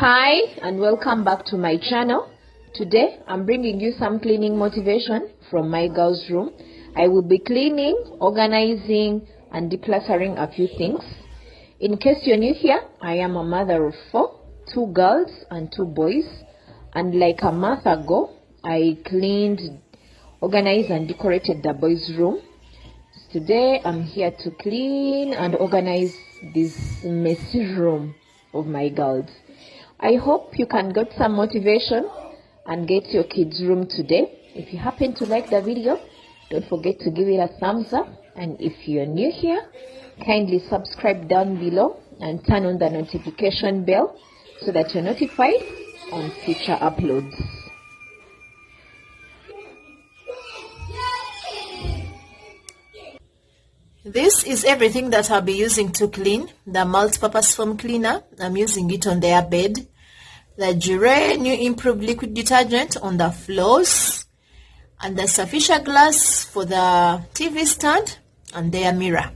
Hi and welcome back to my channel. Today I'm bringing you some cleaning motivation from my girls' room. I will be cleaning, organizing and decluttering a few things. In case you're new here, I am a mother of 4, 2 girls and 2 boys, and like a month ago I cleaned, organized and decorated the boys' room. Today I'm here to clean and organize this messy room of my girls. I hope you can get some motivation and get your kids' room today. If you happen to like the video, don't forget to give it a thumbs up, and if you're new here, kindly subscribe down below and turn on the notification bell so that you're notified on future uploads. This is everything that I'll be using to clean. The multi-purpose foam cleaner, I'm using it on their bed. The girs new improved liquid detergent on the floors. And the sufficient glass for the TV stand and their mirror.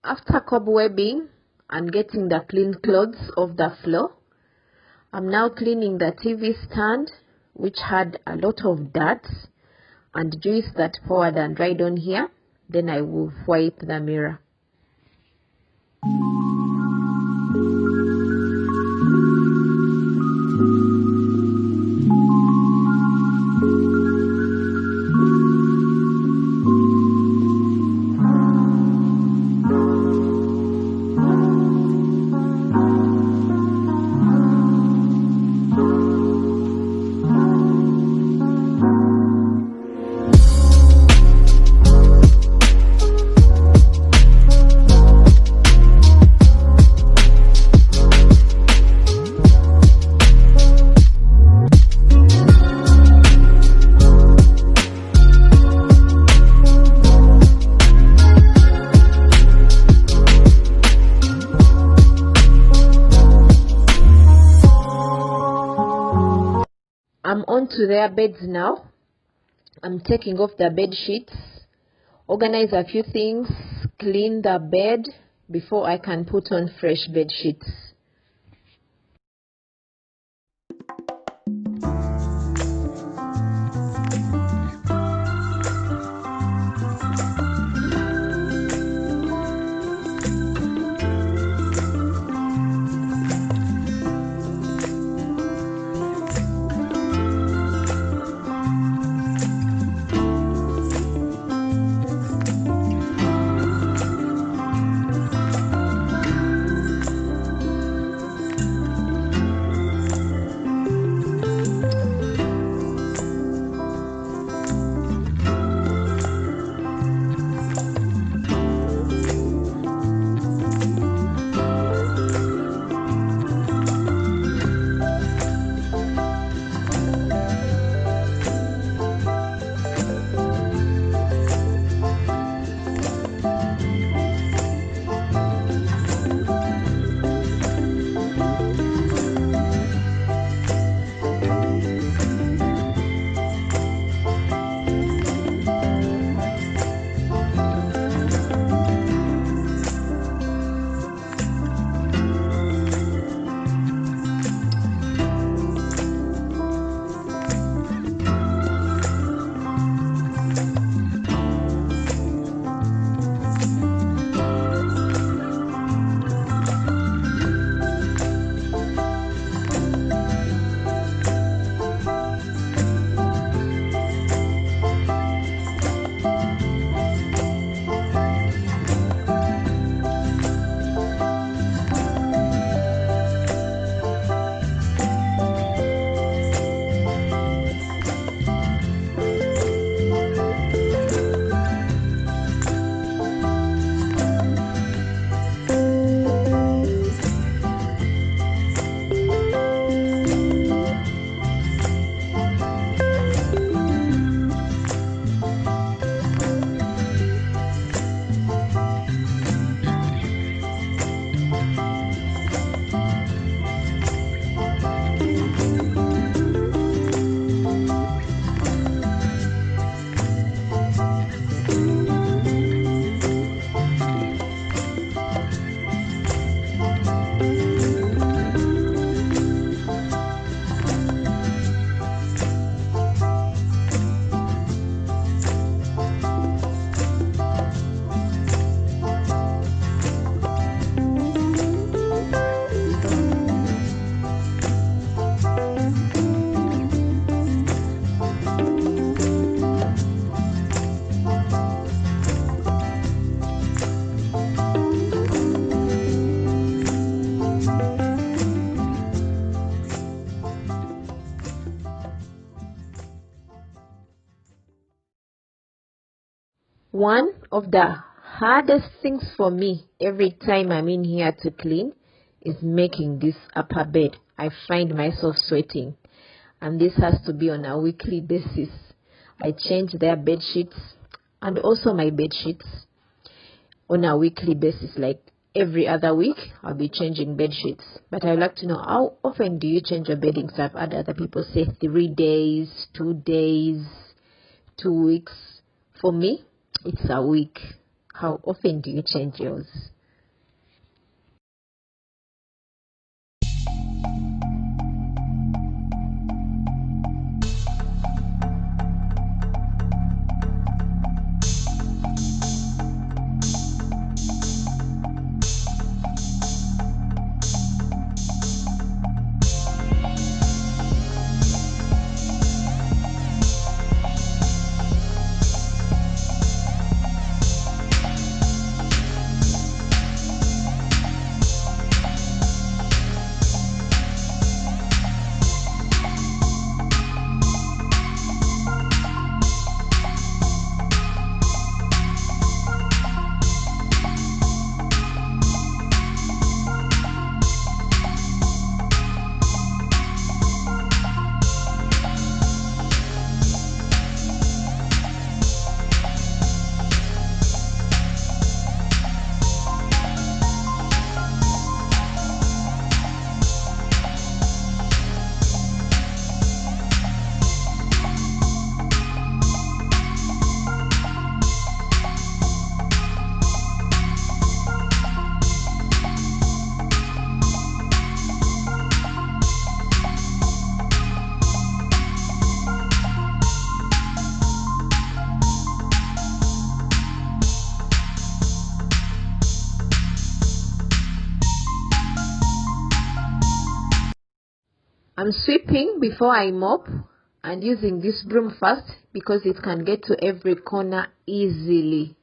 After cobwebbing and getting the clean clothes off the floor, I'm now cleaning the TV stand, which had a lot of dirt and juice that poured and dried on here. Then I will wipe the mirror. I'm on to their beds now. I'm taking off the bed sheets, organize a few things, clean the bed before I can put on fresh bed sheets. One of the hardest things for me every time I'm in here to clean is making this upper bed. I find myself sweating, and this has to be on a weekly basis. I change their bed sheets and also my bed sheets on a weekly basis. Like every other week I'll be changing bed sheets. But I'd like to know, how often do you change your bedding? So I've had other people say 3 days, 2 days, 2 weeks. For me, it's a week. How often do you change yours? I'm sweeping before I mop and using this broom first because it can get to every corner easily.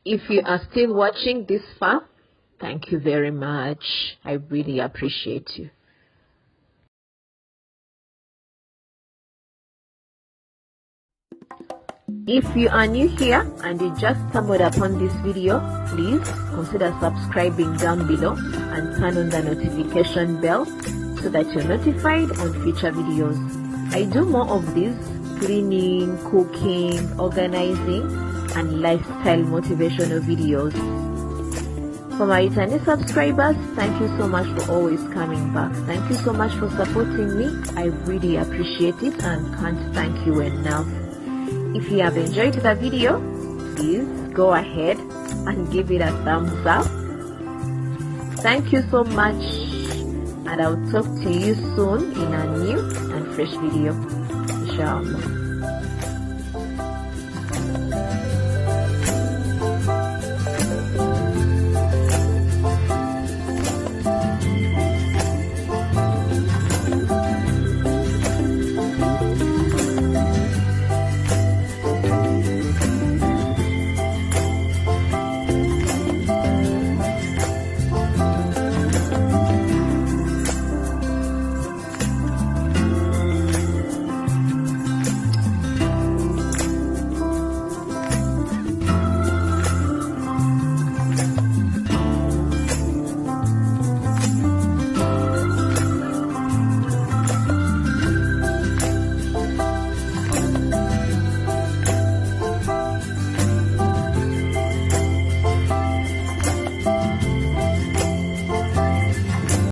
If you are still watching this far, thank you very much. I really appreciate you. If you are new here and you just stumbled upon this video, please consider subscribing down below and turn on the notification bell so that you're notified on future videos. I do more of these cleaning, cooking, organizing, and lifestyle motivational videos. For my returning subscribers, thank you so much for always coming back. Thank you so much for supporting me. I really appreciate it and can't thank you enough. If you have enjoyed the video, please go ahead and give it a thumbs up. Thank you so much, and I'll talk to you soon in a new and fresh video. Inshallah.